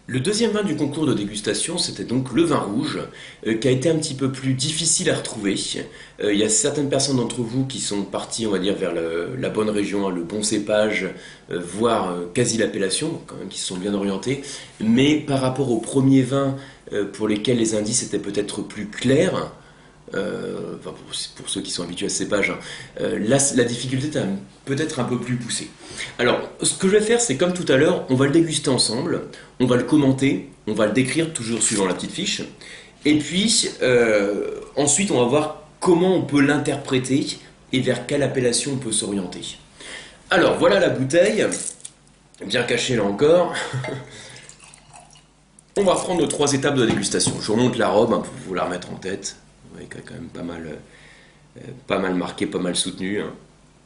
Le deuxième vin du concours de dégustation, c'était donc le vin rouge, qui a été un petit peu plus difficile à retrouver. Il y a certaines personnes d'entre vous qui sont parties, on va dire, vers la bonne région, hein, le bon cépage, voire quasi l'appellation, donc quand même qui se sont bien orientés. Mais par rapport aux premiers vins pour lesquels les indices étaient peut-être plus clairs, enfin pour ceux qui sont habitués à ce cépage, hein, là la difficulté est peut-être un peu plus poussée. Alors, ce que je vais faire, c'est comme tout à l'heure, on va le déguster ensemble, on va le commenter, on va le décrire, toujours suivant la petite fiche, et puis ensuite on va voir comment on peut l'interpréter et vers quelle appellation on peut s'orienter. Alors, voilà la bouteille, bien cachée là encore. On va reprendre nos trois étapes de dégustation. Je remonte la robe, hein, pour vous la remettre en tête. Vous voyez qu'elle est quand même pas mal marquée, pas mal soutenue, hein.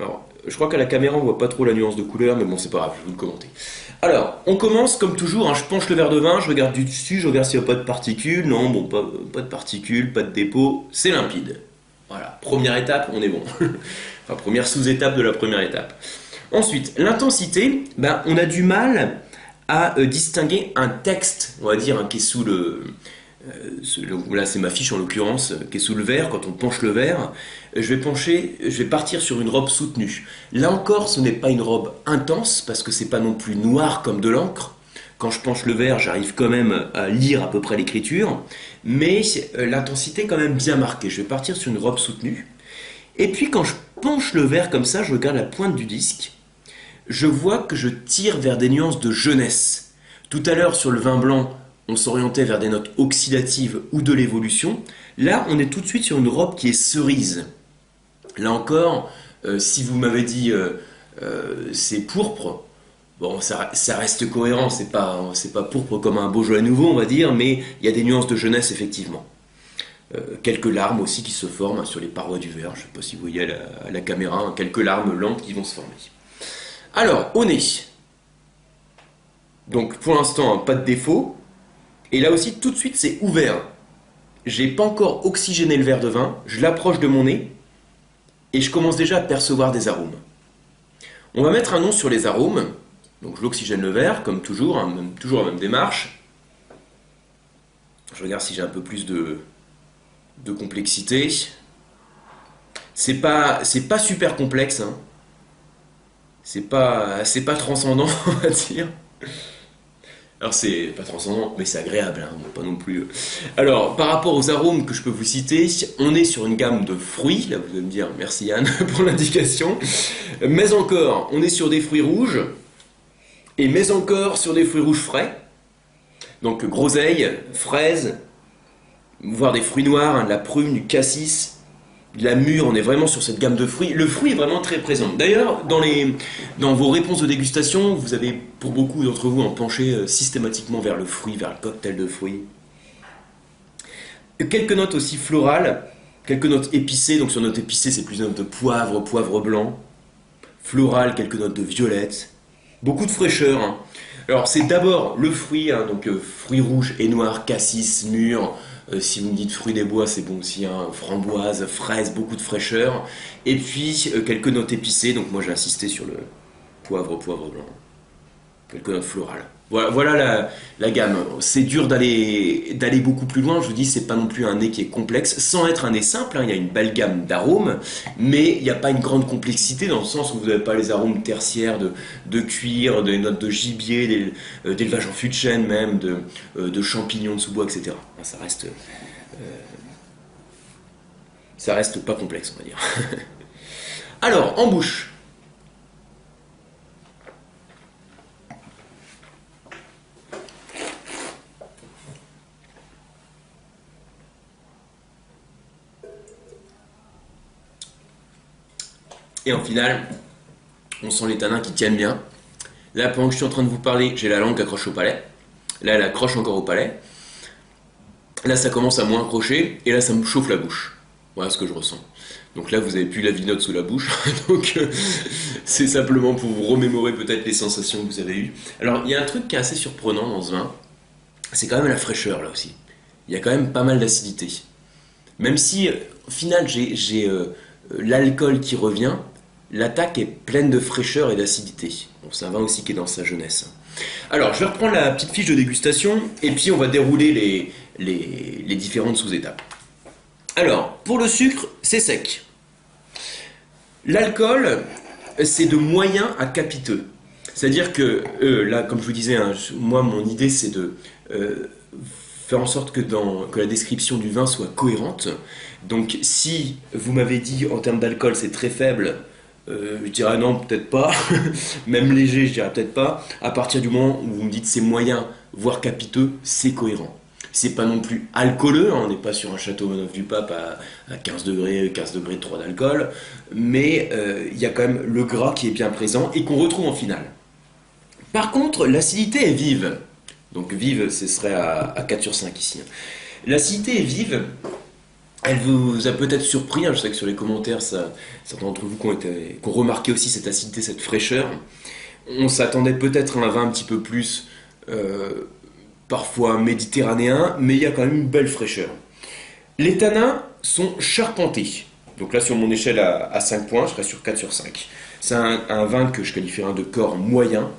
Alors, je crois qu'à la caméra on voit pas trop la nuance de couleur, mais bon, c'est pas grave, je vais vous le commenter. Alors, on commence comme toujours, hein, je penche le verre de vin, je regarde du dessus, je regarde s'il n'y a pas de particules. Non, bon, pas de particules, pas de dépôt, c'est limpide. Voilà, première étape, on est bon. Enfin, première sous-étape de la première étape. Ensuite, l'intensité, ben, on a du mal à distinguer un texte, on va dire, hein, qui est sous le, là c'est ma fiche en l'occurrence, qui est sous le verre. Quand on penche le verre, je vais partir sur une robe soutenue. Là encore, ce n'est pas une robe intense, parce que c'est pas non plus noir comme de l'encre. Quand je penche le verre, j'arrive quand même à lire à peu près l'écriture, mais l'intensité est quand même bien marquée. Je vais partir sur une robe soutenue. Et puis quand je penche le verre comme ça, je regarde la pointe du disque, je vois que je tire vers des nuances de jeunesse. Tout à l'heure, sur le vin blanc, on s'orientait vers des notes oxydatives ou de l'évolution. Là, on est tout de suite sur une robe qui est cerise. Là encore, si vous m'avez dit c'est pourpre, bon, ça reste cohérent, c'est pas pourpre comme un Beaujolais nouveau, on va dire, mais il y a des nuances de jeunesse, effectivement. Quelques larmes aussi qui se forment, hein, sur les parois du verre, je ne sais pas si vous voyez à la caméra, hein, quelques larmes lentes qui vont se former. Alors, au nez. Donc, pour l'instant, pas de défaut. Et là aussi, tout de suite, c'est ouvert. J'ai pas encore oxygéné le verre de vin, je l'approche de mon nez et je commence déjà à percevoir des arômes. On va mettre un nom sur les arômes. Donc, je l'oxygène le verre, comme toujours, hein, toujours la même démarche. Je regarde si j'ai un peu plus de complexité. C'est pas super complexe, hein. C'est pas transcendant, on va dire. Alors c'est pas transcendant, mais c'est agréable, hein, bon, pas non plus. Alors, par rapport aux arômes que je peux vous citer, on est sur une gamme de fruits, là vous allez me dire merci Yann pour l'indication, mais encore, on est sur des fruits rouges, et mais encore sur des fruits rouges frais, donc groseille, fraises, voire des fruits noirs, hein, de la prune, du cassis, de la mûre, on est vraiment sur cette gamme de fruits. Le fruit est vraiment très présent. D'ailleurs, dans vos réponses de dégustation, vous avez, pour beaucoup d'entre vous, en penché systématiquement vers le fruit, vers le cocktail de fruits. Quelques notes aussi florales, quelques notes épicées. Donc sur notes épicées, c'est plus des notes de poivre, poivre blanc. Floral, quelques notes de violette. Beaucoup de fraîcheur, hein. Alors c'est d'abord le fruit, hein, donc fruits rouges et noirs, cassis, mûr. Si vous me dites fruits des bois, c'est bon aussi, hein, framboise, fraise, beaucoup de fraîcheur. Et puis quelques notes épicées, donc moi j'ai insisté sur le poivre blanc. Quelques notes florales. Voilà la gamme. C'est dur d'aller beaucoup plus loin. Je vous dis, c'est pas non plus un nez qui est complexe, sans être un nez simple, hein. Il y a une belle gamme d'arômes, mais il n'y a pas une grande complexité dans le sens où vous n'avez pas les arômes tertiaires de cuir, des notes de gibier, d'élevage en fût de chêne même, de champignons de sous-bois, etc. Ça reste pas complexe, on va dire. Alors, en bouche. Et en finale, on sent les tanins qui tiennent bien. Là, pendant que je suis en train de vous parler, j'ai la langue qui accroche au palais. Là, elle accroche encore au palais. Là, ça commence à moins accrocher. Et là, ça me chauffe la bouche. Voilà ce que je ressens. Donc là, vous n'avez plus la vinote sous la bouche. Donc, c'est simplement pour vous remémorer peut-être les sensations que vous avez eues. Alors, il y a un truc qui est assez surprenant dans ce vin. C'est quand même la fraîcheur, là aussi. Il y a quand même pas mal d'acidité. Même si, au final, j'ai l'alcool qui revient, l'attaque est pleine de fraîcheur et d'acidité. Bon, c'est un vin aussi qui est dans sa jeunesse. Alors, je vais reprendre la petite fiche de dégustation et puis on va dérouler les différentes sous-étapes. Alors, pour le sucre, c'est sec. L'alcool, c'est de moyen à capiteux. C'est-à-dire que là, comme je vous disais, hein, moi, mon idée, c'est de faire en sorte que la description du vin soit cohérente. Donc, si vous m'avez dit en termes d'alcool, c'est très faible, je dirais non, peut-être pas. Même léger, je dirais peut-être pas. À partir du moment où vous me dites c'est moyen, voire capiteux, c'est cohérent. C'est pas non plus alcooleux, hein, on n'est pas sur un château Manoff du Pape à 15 degrés, 15 degrés 3 d'alcool, mais il y a quand même le gras qui est bien présent et qu'on retrouve en finale. Par contre, l'acidité est vive. Donc vive, ce serait à 4 sur 5 ici. L'acidité est vive. Elle vous a peut-être surpris, hein, je sais que sur les commentaires, certains d'entre vous qui ont remarqué aussi cette acidité, cette fraîcheur. On s'attendait peut-être à un vin un petit peu plus, parfois méditerranéen, mais il y a quand même une belle fraîcheur. Les tanins sont charpentés. Donc là, sur mon échelle à 5 points, je serais sur 4 sur 5. C'est un vin que je qualifierais de corps moyen,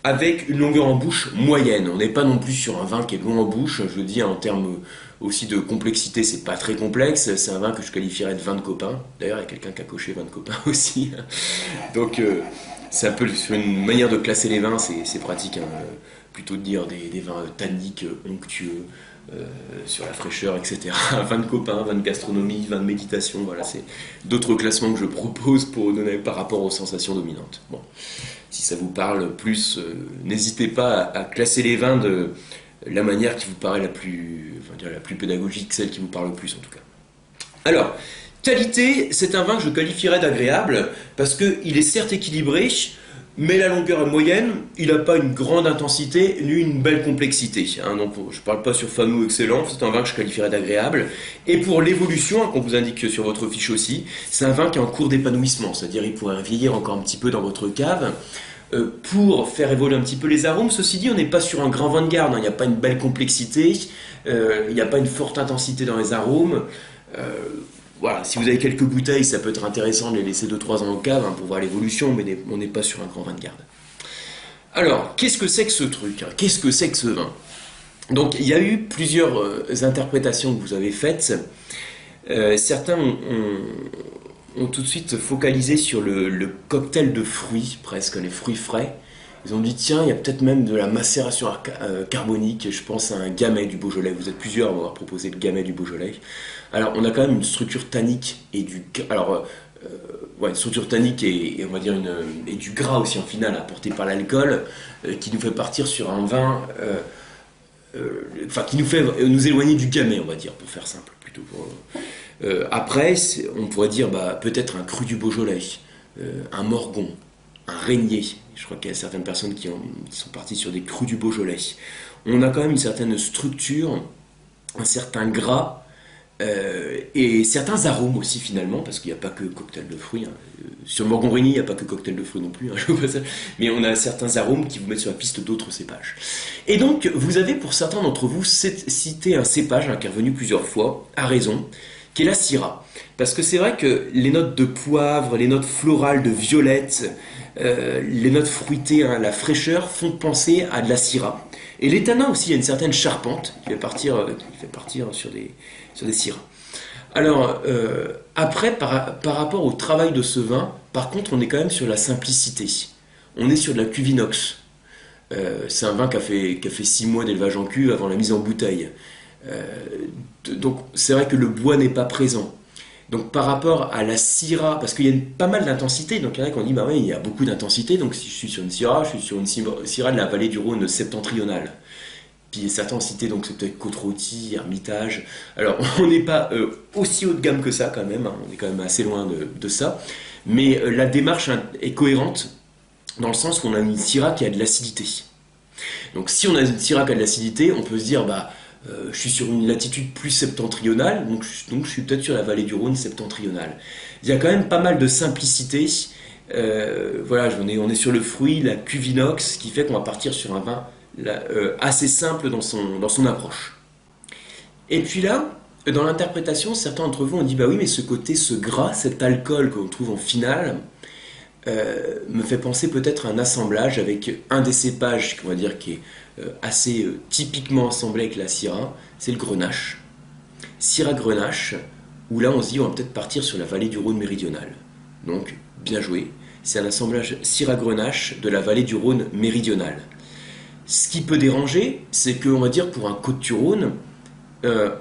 avec une longueur en bouche moyenne. On n'est pas non plus sur un vin qui est long en bouche, je le dis en termes aussi de complexité, c'est pas très complexe, c'est un vin que je qualifierais de vin de copain. D'ailleurs, il y a quelqu'un qui a coché vin de copain aussi. Donc, c'est un peu sur une manière de classer les vins, c'est pratique, hein, plutôt de dire des vins tanniques, onctueux, sur la fraîcheur, etc. Vin de copain, vin de gastronomie, vin de méditation, voilà, c'est d'autres classements que je propose pour donner par rapport aux sensations dominantes. Bon. Si ça vous parle plus, n'hésitez pas à classer les vins de la manière qui vous paraît la plus pédagogique, celle qui vous parle le plus en tout cas. Alors, qualité, c'est un vin que je qualifierais d'agréable parce qu'il est certes équilibré, mais la longueur est moyenne, il n'a pas une grande intensité ni une belle complexité. Hein, donc je ne parle pas sur fameux ou excellent, c'est un vin que je qualifierais d'agréable. Et pour l'évolution, hein, qu'on vous indique sur votre fiche aussi, c'est un vin qui est en cours d'épanouissement, c'est-à-dire il pourrait vieillir encore un petit peu dans votre cave. Pour faire évoluer un petit peu les arômes, ceci dit, on n'est pas sur un grand vin de garde, hein, il n'y a pas une belle complexité, il n'y a pas une forte intensité dans les arômes. Voilà, si vous avez quelques bouteilles, ça peut être intéressant de les laisser 2-3 ans en cave, hein, pour voir l'évolution, mais on n'est pas sur un grand vin de garde. Alors, qu'est-ce que c'est que ce truc, hein? Qu'est-ce que c'est que ce vin? Donc, il y a eu plusieurs interprétations que vous avez faites. Certains ont tout de suite focalisé sur le cocktail de fruits, presque, les fruits frais. Ils ont dit, tiens, il y a peut-être même de la macération carbonique, je pense à un gamay du Beaujolais. Vous êtes plusieurs à m'avoir proposé le gamay du Beaujolais. Alors, on a quand même une structure tannique et une structure tannique et on va dire et du gras aussi en finale apporté par l'alcool, qui nous fait partir sur un vin, qui nous fait nous éloigner du gamay, on va dire, pour faire simple plutôt. Après, on pourrait dire peut-être un cru du Beaujolais, un morgon, un régnier. Je crois qu'il y a certaines personnes qui sont parties sur des crus du Beaujolais. On a quand même une certaine structure, un certain gras, et certains arômes aussi finalement, parce qu'il n'y a pas que cocktail de fruits. Hein. Sur le morgon régnier, il n'y a pas que cocktail de fruits non plus, hein, mais on a certains arômes qui vous mettent sur la piste d'autres cépages. Et donc, vous avez pour certains d'entre vous cité un cépage, hein, qui est revenu plusieurs fois, à raison, qui est la syrah. Parce que c'est vrai que les notes de poivre, les notes florales de violette, les notes fruitées, hein, la fraîcheur font penser à de la syrah. Et les tanins aussi, il y a une certaine charpente qui fait partir sur des syrahs. Alors, après, par rapport au travail de ce vin, par contre, on est quand même sur la simplicité. On est sur de la cuve inox. C'est un vin qui a fait 6 mois d'élevage en cuve avant la mise en bouteille. Donc, c'est vrai que le bois n'est pas présent. Donc par rapport à la syrah, parce qu'il y a pas mal d'intensité, donc il y en a qui ont dit bah oui, il y a beaucoup d'intensité, donc si je suis sur une syrah, je suis sur une syrah de la vallée du Rhône septentrionale. Puis certains ont cité, donc c'est peut-être Côte-Rôtie, Hermitage. Alors on n'est pas aussi haut de gamme que ça quand même, hein, on est quand même assez loin de ça, mais la démarche est cohérente dans le sens qu'on a une syrah qui a de l'acidité. Donc si on a une syrah qui a de l'acidité, on peut se dire je suis sur une latitude plus septentrionale, donc je suis peut-être sur la vallée du Rhône septentrionale. Il y a quand même pas mal de simplicité. Voilà, on est sur le fruit, la cuve inox, qui fait qu'on va partir sur un vin assez simple dans son approche. Et puis là, dans l'interprétation, certains d'entre vous ont dit bah oui, mais ce gras, cet alcool qu'on trouve en finale, me fait penser peut-être à un assemblage avec un des cépages, on va dire, qui est assez typiquement assemblé avec la Syrah, c'est le Grenache. Syrah Grenache, où là on se dit on va peut-être partir sur la vallée du Rhône méridionale. Donc, bien joué. C'est un assemblage Syrah Grenache de la vallée du Rhône méridionale. Ce qui peut déranger, c'est qu'on va dire pour un Côtes-du-Rhône,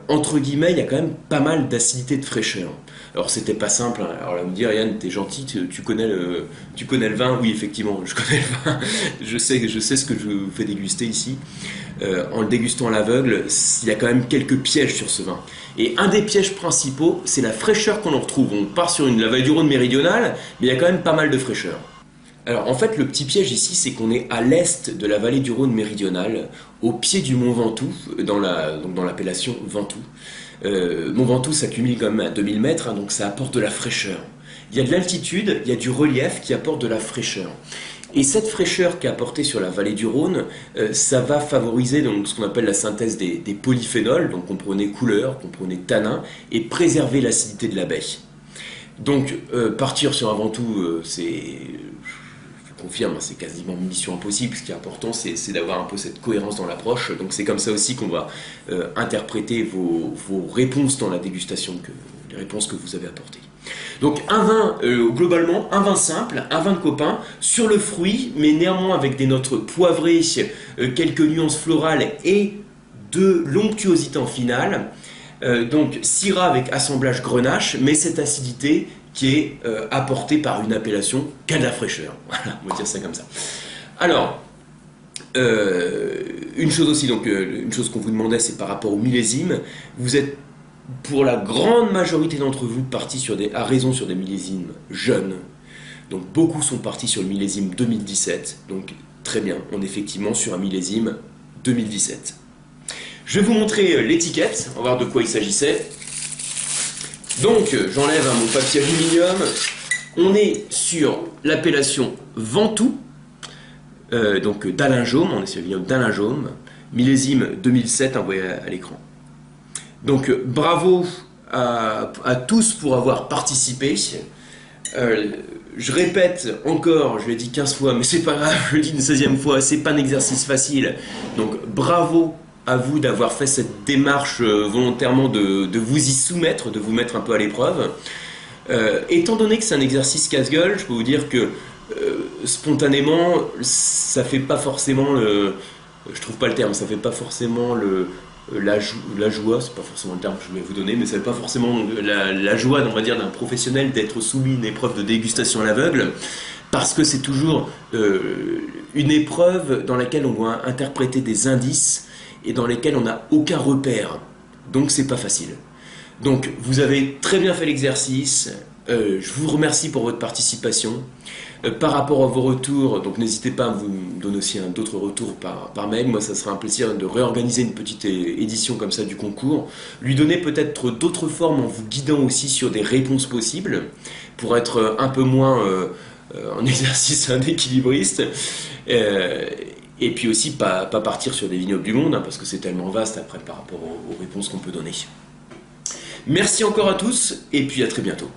entre guillemets, il y a quand même pas mal d'acidité de fraîcheur. Alors c'était pas simple, hein. Alors là, vous me dire, Yann, t'es gentil, tu connais le vin. Oui, effectivement, je connais le vin. Je sais ce que je vous fais déguster ici. En le dégustant à l'aveugle, il y a quand même quelques pièges sur ce vin. Et un des pièges principaux, c'est la fraîcheur qu'on en retrouve. On part sur la vallée du Rhône méridionale, mais il y a quand même pas mal de fraîcheur. Alors en fait le petit piège ici c'est qu'on est à l'est de la vallée du Rhône méridionale, au pied du mont Ventoux, donc dans l'appellation Ventoux. Mont Ventoux s'accumule quand même à 2000 mètres, hein, donc ça apporte de la fraîcheur. Il y a de l'altitude, il y a du relief qui apporte de la fraîcheur. Et cette fraîcheur qui est apportée sur la vallée du Rhône, ça va favoriser donc, ce qu'on appelle la synthèse des polyphénols, donc comprenez couleur, comprenez tanin, et préserver l'acidité de la baie. Donc partir sur un Ventoux, confirme, c'est quasiment mission impossible. Ce qui est important, c'est d'avoir un peu cette cohérence dans l'approche. Donc c'est comme ça aussi qu'on va interpréter vos réponses dans la dégustation, les réponses que vous avez apportées. Donc un vin, globalement, un vin simple, un vin de copain, sur le fruit, mais néanmoins avec des notes poivrées, quelques nuances florales et de l'onctuosité en finale. Donc Syrah avec assemblage Grenache, mais cette acidité qui est apportée par une appellation qui a de la fraîcheur. Voilà, on va dire ça comme ça. Alors, une chose aussi, donc une chose qu'on vous demandait, c'est par rapport au millésime. Vous êtes, pour la grande majorité d'entre vous, partis à raison sur des millésimes jeunes. Donc beaucoup sont partis sur le millésime 2017. Donc très bien, on est effectivement sur un millésime 2017. Je vais vous montrer l'étiquette, on va voir de quoi il s'agissait. Donc, j'enlève mon papier aluminium. On est sur l'appellation Ventoux, donc d'Alain Jaume, on est sur le vignoble d'Alain Jaume, millésime 2007, envoyé à l'écran. Donc, bravo à tous pour avoir participé. Je répète encore, je l'ai dit 15 fois, mais c'est pas grave, je le dis une 16e fois, c'est pas un exercice facile. Donc, bravo à vous d'avoir fait cette démarche volontairement de vous y soumettre, de vous mettre un peu à l'épreuve. Étant donné que c'est un exercice casse-gueule, je peux vous dire que spontanément, ça fait pas forcément je trouve pas le terme, ça fait pas forcément la joie, c'est pas forcément le terme que je vais vous donner, mais ça fait pas forcément la joie, on va dire, d'un professionnel d'être soumis à une épreuve de dégustation à l'aveugle, parce que c'est toujours une épreuve dans laquelle on doit interpréter des indices et dans lesquels on n'a aucun repère. Donc c'est pas facile. Donc vous avez très bien fait l'exercice. Je vous remercie pour votre participation. Par rapport à vos retours, donc n'hésitez pas à vous donner aussi d'autres retours par mail. Moi, ça sera un plaisir de réorganiser une petite édition comme ça du concours. Lui donner peut-être d'autres formes en vous guidant aussi sur des réponses possibles pour être un peu moins en exercice un équilibriste. Et puis aussi pas partir sur des vignobles du monde, hein, parce que c'est tellement vaste après par rapport aux réponses qu'on peut donner. Merci encore à tous, et puis à très bientôt.